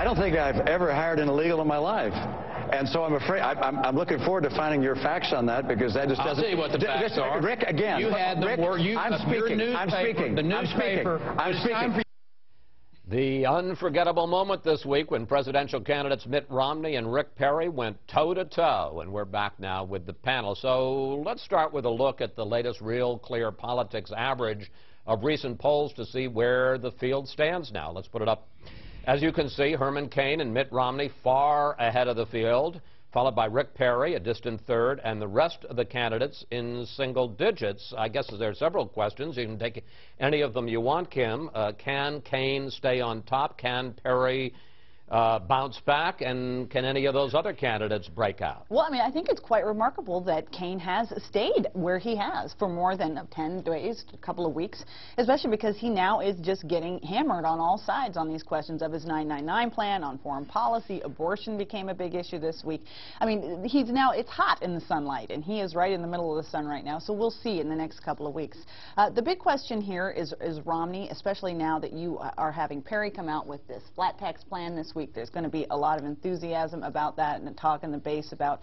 I don't think I've ever hired an illegal in my life. And so I'm afraid, I'm looking forward to finding your facts on that, because that just doesn't... I'll tell you what the facts are. Rick, again... You had Rick, I'm speaking. The unforgettable moment this week when presidential candidates Mitt Romney and Rick Perry went toe-to-toe, and we're back now with the panel. So let's start with a look at the latest Real Clear Politics average of recent polls to see where the field stands now. Let's put it up. As you can see, Herman Cain and Mitt Romney far ahead of the field, followed by Rick Perry, a distant third, and the rest of the candidates in single digits. I guess there are several questions. You can take any of them you want, Kim. Can Cain stay on top? Can Perry bounce back? And can any of those other candidates break out? Well, I mean, I think it's quite remarkable that Cain has stayed where he has for more than 10 days, a couple of weeks, especially because he now is just getting hammered on all sides on these questions of his 999 plan, on foreign policy. Abortion became a big issue this week. I mean, it's hot in the sunlight, and he is right in the middle of the sun right now, so we'll see in the next couple of weeks. The big question here is Romney, especially now that you are having Perry come out with this flat tax plan this week. There's going to be a lot of enthusiasm about that and the talk in the base about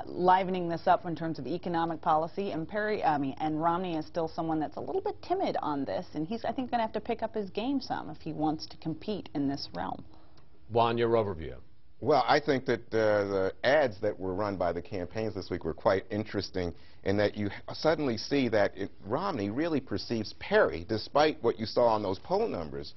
livening this up in terms of economic policy. And and Romney is still someone that's a little bit timid on this, and he's, I think, going to have to pick up his game some if he wants to compete in this realm. Juan, your overview. Well, I think that the ads that were run by the campaigns this week were quite interesting in that you suddenly see that Romney really perceives Perry, despite what you saw on those poll numbers,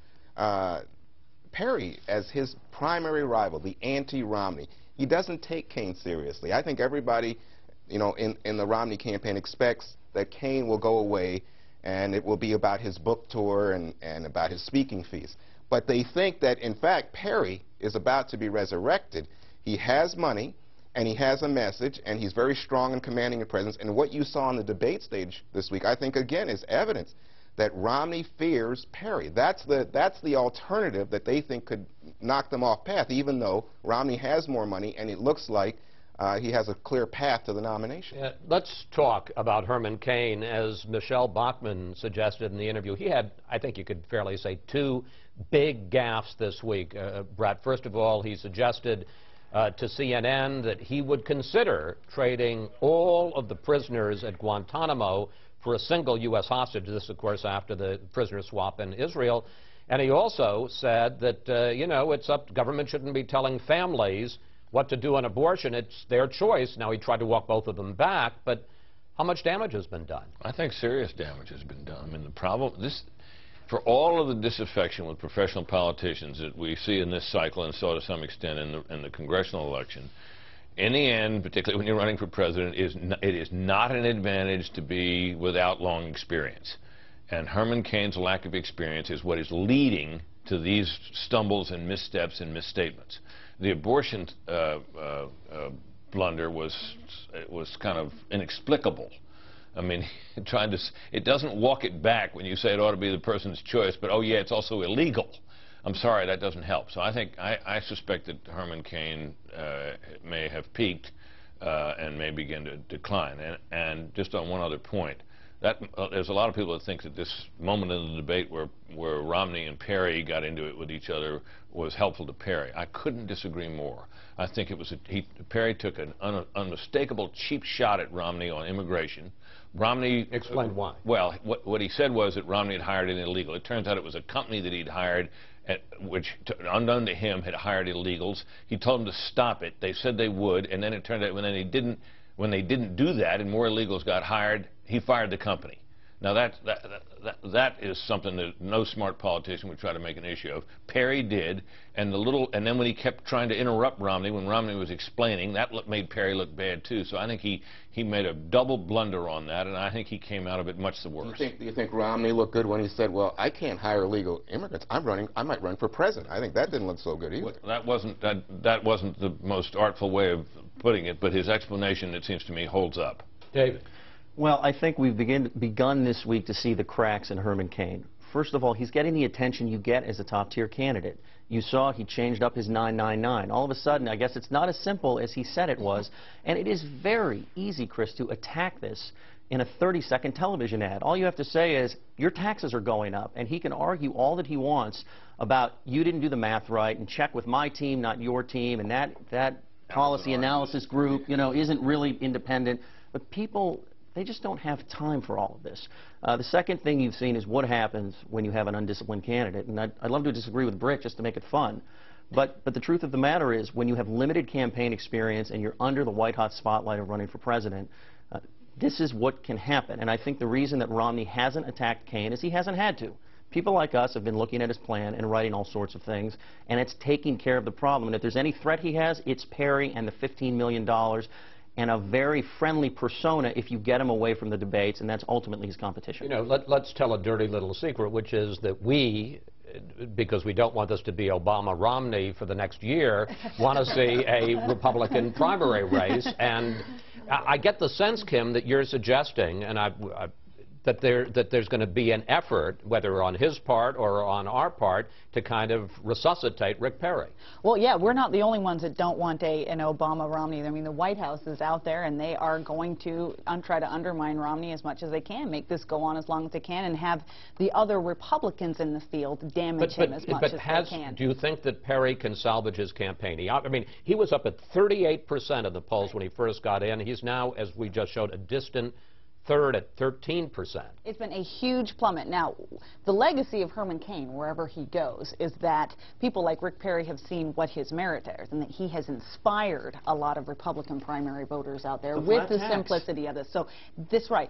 Perry as his primary rival, the anti-Romney. He doesn't take Cain seriously. I think everybody, you know, in the Romney campaign expects that Cain will go away and it will be about his book tour and about his speaking fees. But they think that, in fact, Perry is about to be resurrected. He has money and he has a message and he's very strong and commanding in presence. And what you saw on the debate stage this week, I think, again, is evidence that Romney fears Perry. That's the alternative that they think could knock them off path, even though Romney has more money and it looks like he has a clear path to the nomination. Yeah, let's talk about Herman Cain. As Michelle Bachmann suggested in the interview, he had, I think you could fairly say, two big gaffes this week, Brett. First of all, he suggested to CNN that he would consider trading all of the prisoners at Guantanamo for a single U.S. hostage. This, of course, after the prisoner swap in Israel. And he also said that, you know, government shouldn't be telling families what to do on abortion. It's their choice. Now, he tried to walk both of them back, but how much damage has been done? I think serious damage has been done. I mean, the problem, for all of the disaffection with professional politicians that we see in this cycle and saw to some extent in the congressional election, in the end, particularly when you're running for president, it is not an advantage to be without long experience. And Herman Cain's lack of experience is what is leading to these stumbles and missteps and misstatements. The abortion blunder was kind of inexplicable. I mean, it doesn't walk it back when you say it ought to be the person's choice, but oh yeah, it's also illegal. I'm sorry, that doesn't help. So I think, I suspect that Herman Cain may have peaked and may begin to decline. And just on one other point, there's a lot of people that think that this moment in the debate where Romney and Perry got into it with each other was helpful to Perry. I couldn't disagree more. I think it was Perry took an unmistakable cheap shot at Romney on immigration. Romney explained why. Well, what he said was that Romney had hired an illegal. It turns out it was a company that he'd hired, which, unknown to him, had hired illegals. He told them to stop it. They said they would, and then it turned out when they didn't do that and more illegals got hired, he fired the company. Now that is something that no smart politician would try to make an issue of. Perry did, and then when he kept trying to interrupt Romney when Romney was explaining, that made Perry look bad too. So I think he made a double blunder on that, and I think he came out of it much the worse. Do you think Romney looked good when he said, "Well, I can't hire illegal immigrants. I might run for president"? I think that didn't look so good either. Well, that wasn't the most artful way of putting it, but his explanation, it seems to me, holds up. David. Well, I think we've begun this week to see the cracks in Herman Cain. First of all, he's getting the attention you get as a top-tier candidate. You saw he changed up his 999. All of a sudden, I guess it's not as simple as he said it was, and it is very easy, Chris, to attack this in a 30-second television ad. All you have to say is, your taxes are going up, and he can argue all that he wants about you didn't do the math right, and check with my team, not your team, and that policy analysis group, you know, isn't really independent. But people, they just don't have time for all of this. The second thing you've seen is what happens when you have an undisciplined candidate, and I'd love to disagree with Britt just to make it fun. But the truth of the matter is, when you have limited campaign experience and you're under the white-hot spotlight of running for president, this is what can happen. And I think the reason that Romney hasn't attacked Kaine is he hasn't had to. People like us have been looking at his plan and writing all sorts of things, and it's taking care of the problem. And if there's any threat he has, it's Perry and the $15 million and a very friendly persona if you get him away from the debates, and that's ultimately his competition. You know, let's tell a dirty little secret, which is that we, because we don't want this to be Obama-Romney for the next year, want to see a Republican primary race. And I get the sense, Kim, that you're suggesting, and that there's going to be an effort, whether on his part or on our part, to kind of resuscitate Rick Perry. Well, yeah, we're not the only ones that don't want an Obama-Romney. I mean, the White House is out there, and they are going to try to undermine Romney as much as they can, make this go on as long as they can, and have the other Republicans in the field damage him as much as they can. Do you think that Perry can salvage his campaign? I mean, he was up at 38% of the polls when he first got in. He's now, as we just showed, a distant third at 13%. It's been a huge plummet. Now, the legacy of Herman Cain, wherever he goes, is that people like Rick Perry have seen what his merit is, and that he has inspired a lot of Republican primary voters out there with the simplicity of this. So,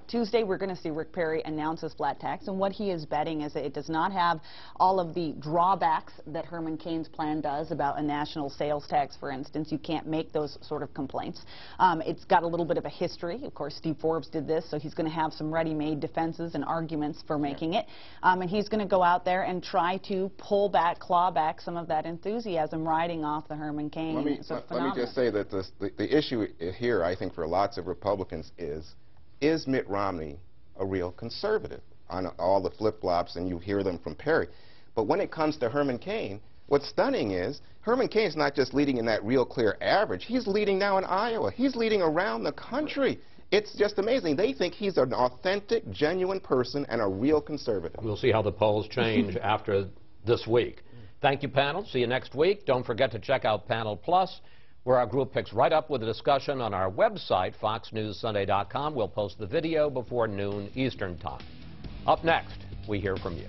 Tuesday we're going to see Rick Perry announce his flat tax, and what he is betting is that it does not have all of the drawbacks that Herman Cain's plan does about a national sales tax, for instance. You can't make those sort of complaints. It's got a little bit of a history. Of course, Steve Forbes did this, so he's going to have some ready-made defenses and arguments for making it. And he's going to go out there and try to claw back some of that enthusiasm riding off the Herman Cain. Let me just say that the issue here, I think, for lots of Republicans is Mitt Romney a real conservative on all the flip-flops, and you hear them from Perry. But when it comes to Herman Cain, what's stunning is Herman Cain's not just leading in that real clear average. He's leading now in Iowa. He's leading around the country. It's just amazing. They think he's an authentic, genuine person and a real conservative. We'll see how the polls change after this week. Thank you, panel. See you next week. Don't forget to check out Panel Plus, where our group picks right up with a discussion on our website, foxnewssunday.com. We'll post the video before noon Eastern Time. Up next, we hear from you.